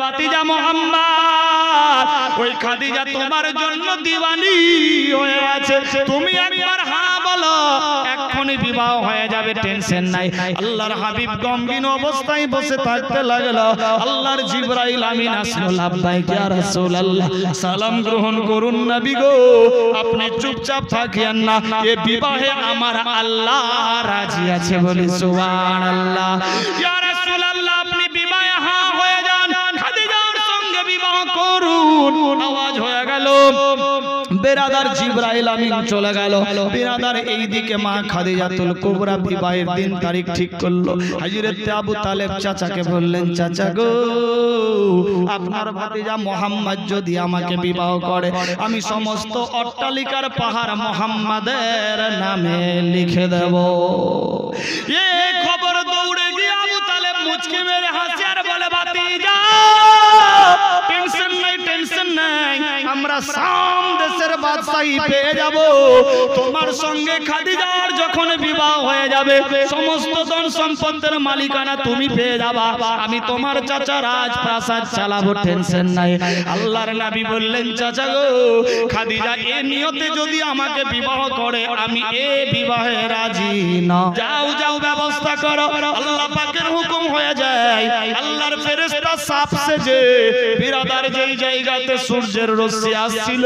ভাতিজা মুহাম্মদ, ওই খাদিজা তোমার জন্য দিওয়ানি হয়ে আছে। তুমি একবার হ্যাঁ বলো, এক্ষুনি বিবাহ হয়ে যাবে, টেনশন নাই। আল্লাহর হাবিব গম্ভীর অবস্থায় বসে থাকতে লাগলো। আল্লাহর জিবরাইল আমিন আসলো, লাব্বাইক ইয়া রাসূলুল্লাহ, সালাম গ্রহণ করুন নবী গো, আপনি চুপচাপ থাকিয়েন না, এই বিবাহে আমার আল্লাহ রাজি আছে, বলি সুবহানাল্লাহ। ইয়া রাসূলুল্লাহ, আপনি বিবাহে হ্যাঁ হয়ে যান, খাদিজার সঙ্গে বিবাহ করুন। আওয়াজ হয়ে গেল, বেরাদার জিবরাইল আমিন চলে গেল। বেরাদার এইদিকে মা খাদিজাতুল কুবরা বিবাহের দিন তারিখ ঠিক করলো। হযরত আবু তালেব চাচাকে বললেন, চাচা গো, আপনার ভাতিজা মুহাম্মদ যদি আমাকে বিবাহ করে, আমি সমস্ত অট্টালিকার পাহাড় মুহাম্মাদের নামে লিখে দেব। এই খবর দৌড়ে গিয়ে আবু তালেব মুচকি মেরে হাসে আর বলে, ভাতিজা টেনশন নাই, টেনশন নাই, আমরা শাম দেশের বাদশাহী পেয়ে যাব। তোমার সঙ্গে খাদিজার যখন বিবাহ হয়ে যাবে, সমস্ত ধন সম্পদের মালিকানা তুমি পেয়ে যাবা, আমি তোমার চাচা রাজপ্রাসাদ চালাবো, টেনশন নাই। আল্লাহর নবী বললেন, চাচা গো, খাদিজা এ নিয়তে যদি আমাকে বিবাহ করে, আমি এ বিবাহে রাজি না। যাও যাও, ব্যবস্থা করো। আল্লাহ পাকের হুকুম হয়ে যায়। আল্লাহর ফেরেশতা সাপ সেজে, বিরাদার যেই জায়গাতে সূর্যের রশ্মি আসছিল,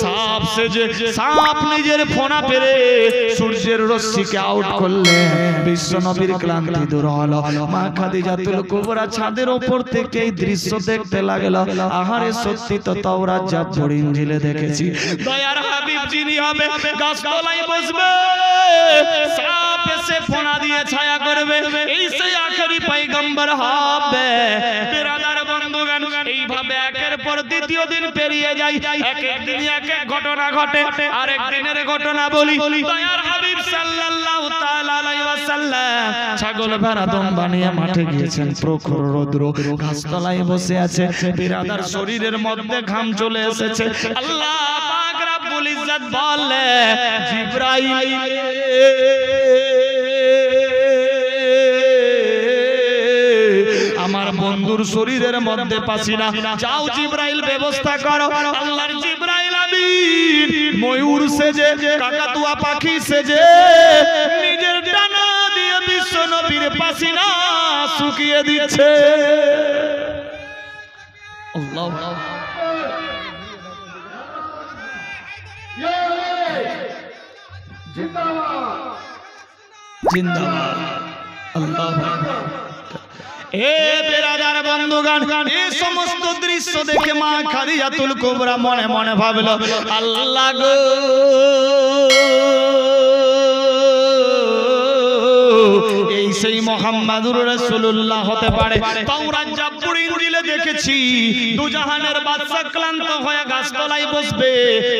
সাপ সেজে সাপ নিজের ফোনা পেরে সূর্যের রশ্মিকে আউট করলে বিশ্ব নবীর ক্লান্তি দূর হলো। মা খাদিজাতুল কুবরা ছাদের উপর থেকে এই দৃশ্য দেখতে লাগলো। আহারে, সত্যি তো তাওরাত জাবর ইনজিলে দেখেছি, দয়ার হাবিব যিনি হবে গাছতলায় বসবে, সাপ এসে ফোনা দিয়ে ছায়া করবে, এই সেই আখেরি পয়গম্বর হবে। বিরাদার বন্ধুগণ, এইভাবে একের পর দ্বিতীয় দিন পেরিয়ে যায়। এক এক দিন এক এক ঘটনা ঘটে। আর এক দিনের ঘটনা বলি, দয়ার হাবিব সাল্লাল্লাহু তাআলা আলাইহি ওয়াসাল্লাম ছাগল ভেড়া দম্বা নিয়ে মাঠে গিয়েছেন। প্রখর রৌদ্র, গাছতলায় বসে আছে। বিরাদার শরীরের মধ্যে ঘাম চলে এসেছে। আল্লাহ পাক রব্বুল ইজ্জত বলে, জিবরাইল আমার বন্ধুর শরীরের মধ্যে পাসিনা, যাও জিবরাইল ব্যবস্থা করো। আল্লাহর জিবরাইল আমিন ময়ূর সেজে, কাকাতুয়া পাখি সেজে নিজের ডানা দিয়ে বিশ্ব নবীর পাসিনা শুকিয়ে দিচ্ছে। আল্লাহ জিন্দাবাদ, জিন্দাবাদ, আল্লাহু আকবার। এ বেরাদার বন্ধুগণ, এই সমস্ত দৃশ্য দেখে মা খাদিজাতুল কুবরা মনে মনে ভাবলো, আল্লাহ গো, এই সেই মুহাম্মাদুর রাসূলুল্লাহ হতে পারে। তাওরাত জাবর ইনজিলে দেখেছি, দুজাহানের বাদশা ক্লান্ত হয়ে গাছতলায় বসবে,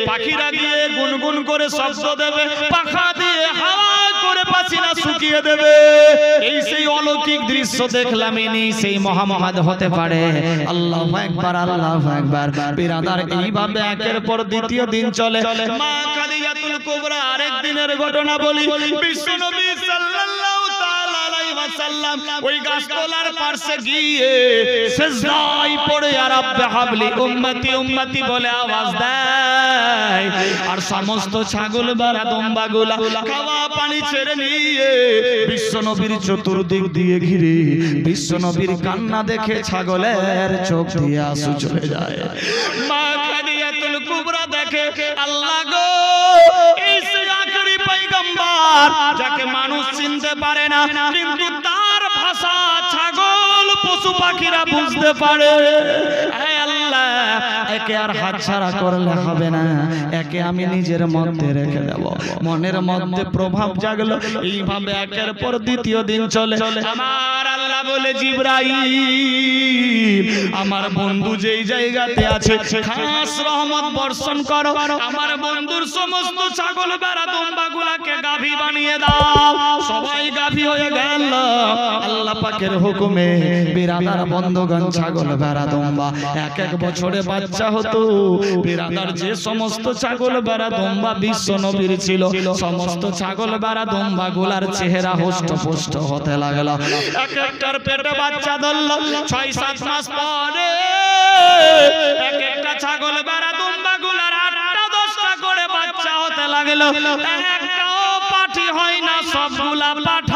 পাখিরা গিয়ে গুনগুন করে শব্দ দেবে, পাখা দিয়ে হাওয়া করে পাসিনা শুকিয়ে দেবে। এই সেই অলৌকিক দৃশ্য দেখলাম, ইনি সেই মুহাম্মদ হতে পারে। আল্লাহু আকবার, আল্লাহু আকবার। বিরাদার এইভাবে একের পর দ্বিতীয় দিন চলে। মা খাদিজাতুল কুবরা আরেক দিনের ঘটনা বলি, বিশ্বনবী সাল্লাল্লাহু তাআলা আলাইহি ওয়াসাল্লাম ওই গাছতলার পাশে গিয়ে সিজদায় পড়ে আর রাব্বে হাবলি উম্মতি উম্মতি বলে আওয়াজ দেয়। আর সমস্ত ছাগল ভেড়া দম্বাগুলা খাওয়া পানি ছেড়ে নিয়ে বিশ্বনবীর চতুর্দিক দিয়ে ঘিরে, বিশ্বনবীর কান্না দেখে ছাগলের চোখ দিয়ে আঁসু চলে যায়। মা খাদিজাতুল কুবরা দেখে, আল্লাহ গো, এই সেই আখেরি পয়গম্বর যাকে মানুষ চিনতে পারে না, কিন্তু তার ভাষা ছাগল পশু পাখিরা বুঝতে পারে। হে আল্লাহ, একে আর হাতছাড়া করলে হবে না, একে আমি নিজের মধ্যে রেখে দেব। মনের মধ্যে প্রভাব জাগলো। এইভাবে একের পর দ্বিতীয় দিন চলে। আমার আল্লাহ বলে, জিবরাইল, আমার বন্ধু যেই জায়গাতে আছে খাস রহমত বর্ষণ করো, আমার বন্ধুর সমস্ত ছাগল ভেড়া দম্বাগুলাকে গাভী বানিয়ে দাও। সবাই গাভী হয়ে গেল আল্লাহ পাকের হুকুমে। বিরাদার বন্ধুগণ, ছাগল ভেড়া দম্বা এক এক বছরে বাচ্চা হতো। বিরাদার যে সমস্ত ছাগল ভেড়া দম্বা বিশ্ব নবীর ছিল, সমস্ত ছাগল ভেড়া দম্বা গুলার চেহারা হষ্টপুষ্ট হতে লাগলো। এক একটার পেটে বাচ্চা ধরল। ৬-৭ মাস পরে লাগলো একটাও পাঠি হয় না সবগুলা পাঠা